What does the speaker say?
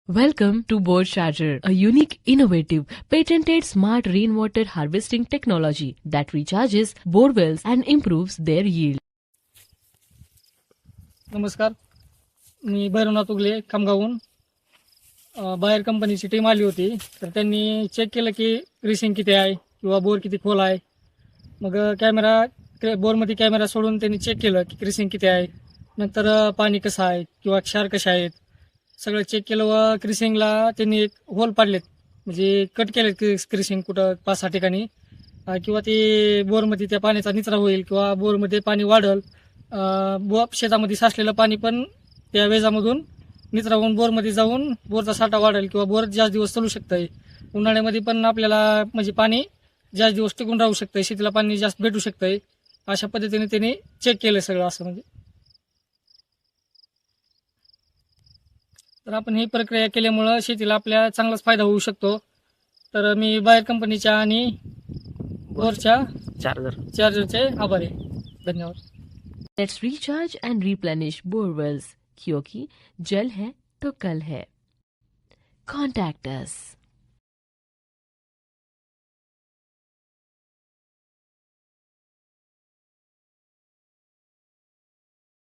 Welcome to Bore Charger, a unique, innovative, patented smart rainwater harvesting technology that recharges bore wells and improves their yield. नमस्कार, मी भैरवनाथ उगले खामगावहून. बाहेर कंपनीची team आली होती, तर त्यांनी चेक केलं की ग्रीसिंग किती आहे किंवा बोर किती खोल आहे. मग बोरमध्ये कॅमेरा सोडून त्यांनी चेक केलं की ग्रीसिंग किती आहे, नंतर पाणी कसं आहे किंवा क्षार कसे आहेत सगळं चेक केलं. व क्रिसिंगला त्यांनी एक होल पाडलेत, म्हणजे कट केलेत क्रिसिंग कुठं 5-6 ठिकाणी, किंवा ते बोरमध्ये त्या पाण्याचा निचरा होईल किंवा बोरमध्ये पाणी वाढल. शेतामध्ये साचलेलं पाणी पण त्या वेजामधून निचरा होऊन बोरमध्ये जाऊन बोरचा साठा वाढेल किंवा बोर जास्त दिवस चालू शकतंय. उन्हाळ्यामध्ये पण आपल्याला म्हणजे पाणी जास्त दिवस टिकून राहू शकतंय, शेतीला पाणी जास्त भेटू शकतंय. अशा पद्धतीने त्यांनी चेक केलं सगळं असं. म्हणजे तर आपण ही प्रक्रिया केल्यामुळं शेतीला आपल्या चांगलाच फायदा होऊ शकतो. तर मी बाहेर कंपनीच्या आणि बोरच्या चार्जरचे आभारी आहे. धन्यवाद. Let's recharge and replenish bore wells, क्योंकि जल है तो कल है. Contact us.